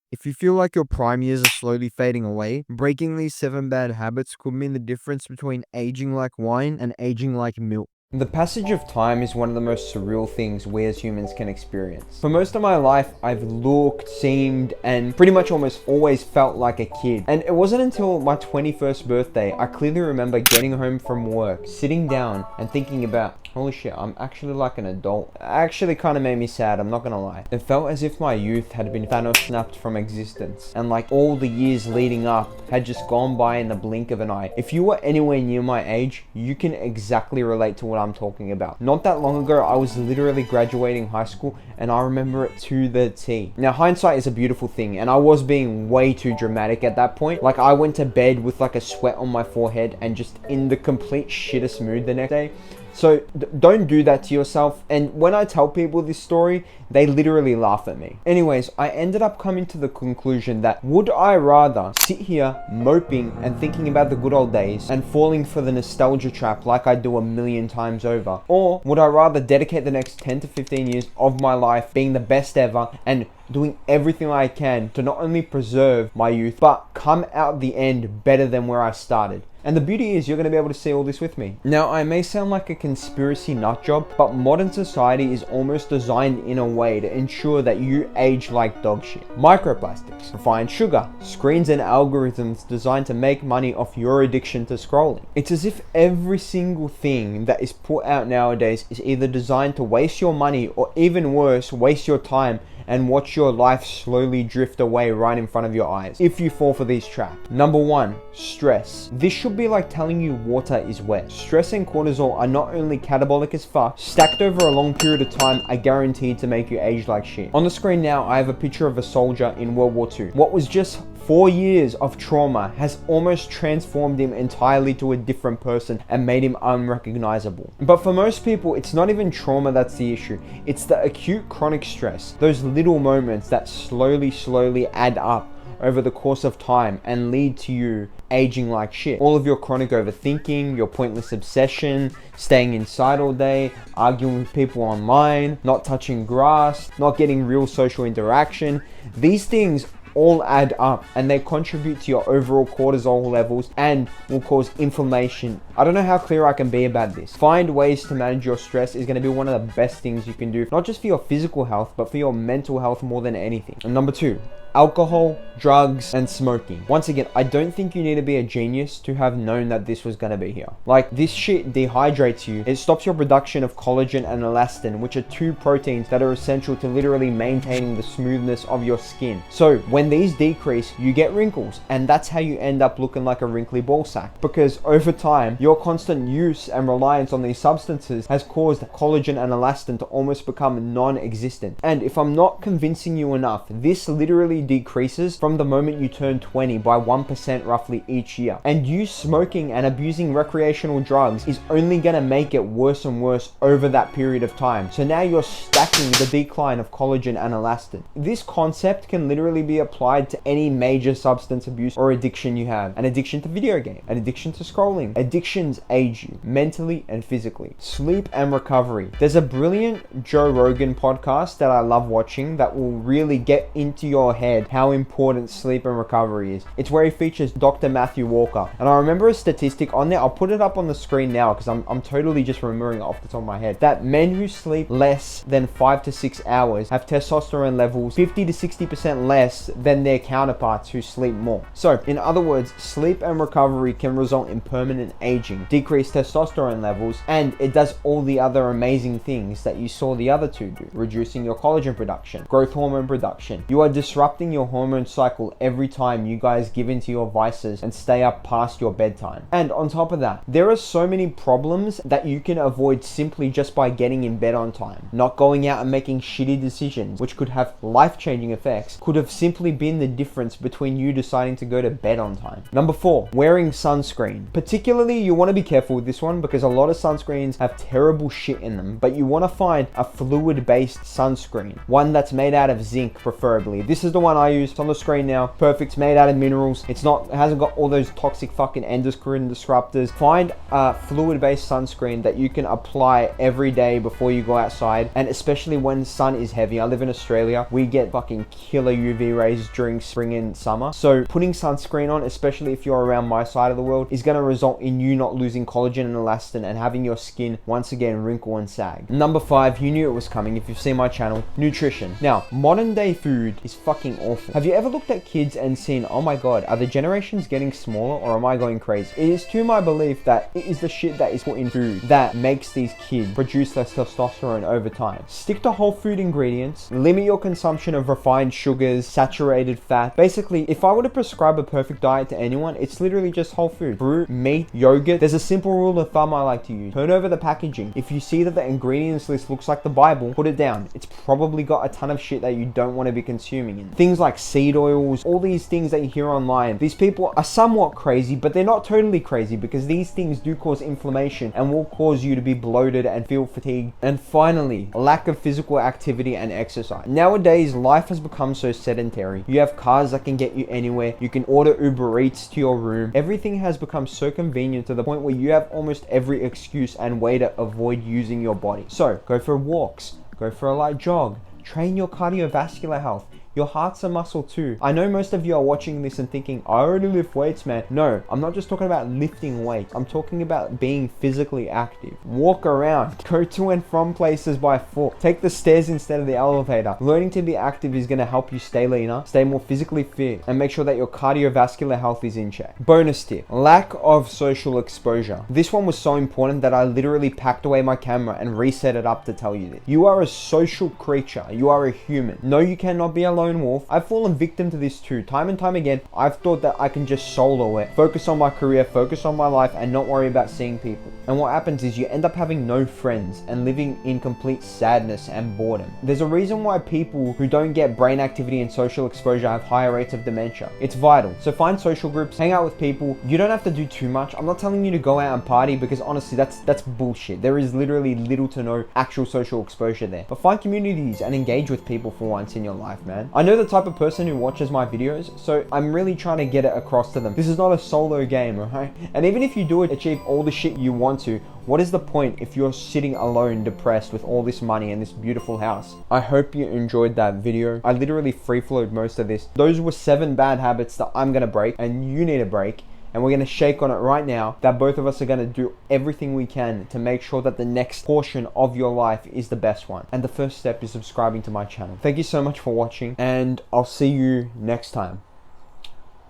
If you feel like your prime years are slowly fading away, breaking these 7 bad habits could mean the difference between aging like wine and aging like milk. The passage of time is one of the most surreal things we as humans can experience. For most of my life, I've looked, seemed, and pretty much almost always felt like a kid. And it wasn't until my 21st birthday, I clearly remember getting home from work, sitting down, and thinking about, holy shit, I'm actually like an adult. It actually kind of made me sad, I'm not gonna lie. It felt as if my youth had been Thanos snapped from existence, and like all the years leading up had just gone by in the blink of an eye. If you were anywhere near my age, you can exactly relate to what I'm talking about. Not that long ago, I was literally graduating high school, and I remember it to the T. Now, hindsight is a beautiful thing, and I was being way too dramatic at that point. Like, I went to bed with like a sweat on my forehead and just in the complete shittest mood the next day. So don't do that to yourself. And when I tell people this story, they literally laugh at me. Anyways, I ended up coming to the conclusion that would I rather sit here moping and thinking about the good old days and falling for the nostalgia trap like I do a million times over, or would I rather dedicate the next 10 to 15 years of my life being the best ever and doing everything I can to not only preserve my youth, but come out the end better than where I started. And the beauty is you're going to be able to see all this with me. Now, I may sound like a conspiracy nut job, but modern society is almost designed in a way to ensure that you age like dog shit. Microplastics, refined sugar, screens and algorithms designed to make money off your addiction to scrolling. It's as if every single thing that is put out nowadays is either designed to waste your money or even worse, waste your time and watch your life slowly drift away right in front of your eyes if you fall for these traps. Number 1, stress. This should be like telling you water is wet. Stress and cortisol are not only catabolic as fuck, stacked over a long period of time are guaranteed to make you age like shit. On the screen now, I have a picture of a soldier in World War II. What was just 4 years of trauma has almost transformed him entirely to a different person and made him unrecognizable. But for most people, it's not even trauma that's the issue. It's the acute chronic stress. Those little moments that slowly add up over the course of time and lead to you aging like shit. All of your chronic overthinking, your pointless obsession, staying inside all day, arguing with people online, not touching grass, not getting real social interaction. These things all add up and they contribute to your overall cortisol levels and will cause inflammation. I don't know how clear I can be about this. Find ways to manage your stress is going to be one of the best things you can do, not just for your physical health, but for your mental health more than anything. And number 2, alcohol, drugs, and smoking. Once again, I don't think you need to be a genius to have known that this was gonna be here. Like, this shit dehydrates you. It stops your production of collagen and elastin, which are 2 proteins that are essential to literally maintaining the smoothness of your skin. So when these decrease, you get wrinkles, and that's how you end up looking like a wrinkly ball sack. Because over time, your constant use and reliance on these substances has caused collagen and elastin to almost become non-existent. And if I'm not convincing you enough, this literally decreases from the moment you turn 20 by 1% roughly each year. And you smoking and abusing recreational drugs is only gonna make it worse and worse over that period of time. So now you're stacking the decline of collagen and elastin. This concept can literally be applied to any major substance abuse or addiction you have. An addiction to video game, an addiction to scrolling. Addictions age you mentally and physically. Sleep and recovery. There's a brilliant Joe Rogan podcast that I love watching that will really get into your head how important sleep and recovery is. It's where he features Dr. Matthew Walker. And I remember a statistic on there, I'll put it up on the screen now because I'm totally just remembering it off the top of my head, that men who sleep less than 5 to 6 hours have testosterone levels 50 to 60% less than their counterparts who sleep more. So in other words, sleep and recovery can result in permanent aging, decreased testosterone levels, and it does all the other amazing things that you saw the other 2 do, reducing your collagen production, growth hormone production. You are disrupting your hormone cycle every time you guys give into your vices and stay up past your bedtime. And on top of that, there are so many problems that you can avoid simply just by getting in bed on time. Not going out and making shitty decisions, which could have life-changing effects, could have simply been the difference between you deciding to go to bed on time. Number 4, wearing sunscreen. Particularly, you want to be careful with this one because a lot of sunscreens have terrible shit in them, but you want to find a fluid-based sunscreen, one that's made out of zinc preferably. This is the one one I use. It's on the screen now. Perfect. It's made out of minerals. It hasn't got all those toxic fucking endocrine disruptors. Find a fluid-based sunscreen that you can apply every day before you go outside, and especially when the sun is heavy. I live in Australia. We get fucking killer UV rays during spring and summer. So putting sunscreen on, especially if you're around my side of the world, is going to result in you not losing collagen and elastin and having your skin once again wrinkle and sag. Number 5, you knew it was coming if you've seen my channel, nutrition. Now, modern day food is fucking awful. Have you ever looked at kids and seen, oh my god, are the generations getting smaller or am I going crazy? It is to my belief that it is the shit that is put in food that makes these kids produce less testosterone over time. Stick to whole food ingredients, limit your consumption of refined sugars, saturated fat. Basically, if I were to prescribe a perfect diet to anyone, it's literally just whole food. Fruit, meat, yogurt. There's a simple rule of thumb I like to use. Turn over the packaging. If you see that the ingredients list looks like the Bible, put it down. It's probably got a ton of shit that you don't want to be consuming in. Things like seed oils, all these things that you hear online. These people are somewhat crazy, but they're not totally crazy, because these things do cause inflammation and will cause you to be bloated and feel fatigued. And finally, lack of physical activity and exercise. Nowadays, life has become so sedentary. You have cars that can get you anywhere. You can order Uber Eats to your room. Everything has become so convenient to the point where you have almost every excuse and way to avoid using your body. So, go for walks, go for a light jog, train your cardiovascular health. Your heart's a muscle too. I know most of you are watching this and thinking, I already lift weights, man. No, I'm not just talking about lifting weights. I'm talking about being physically active. Walk around. Go to and from places by foot. Take the stairs instead of the elevator. Learning to be active is going to help you stay leaner, stay more physically fit, and make sure that your cardiovascular health is in check. Bonus tip, lack of social exposure. This one was so important that I literally packed away my camera and reset it up to tell you this. You are a social creature. You are a human. No, you cannot be alone wolf. I've fallen victim to this too. Time and time again, I've thought that I can just solo it, focus on my career, focus on my life, and not worry about seeing people. And what happens is you end up having no friends and living in complete sadness and boredom. There's a reason why people who don't get brain activity and social exposure have higher rates of dementia. It's vital. So find social groups, hang out with people. You don't have to do too much. I'm not telling you to go out and party, because honestly, that's bullshit. There is literally little to no actual social exposure there. But find communities and engage with people for once in your life, man. I know the type of person who watches my videos, so I'm really trying to get it across to them. This is not a solo game, okay? And even if you do achieve all the shit you want to, what is the point if you're sitting alone, depressed with all this money and this beautiful house? I hope you enjoyed that video. I literally free-flowed most of this. Those were 7 bad habits that I'm gonna break and you need to break. And we're going to shake on it right now that both of us are going to do everything we can to make sure that the next portion of your life is the best one. And the first step is subscribing to my channel. Thank you so much for watching, and I'll see you next time.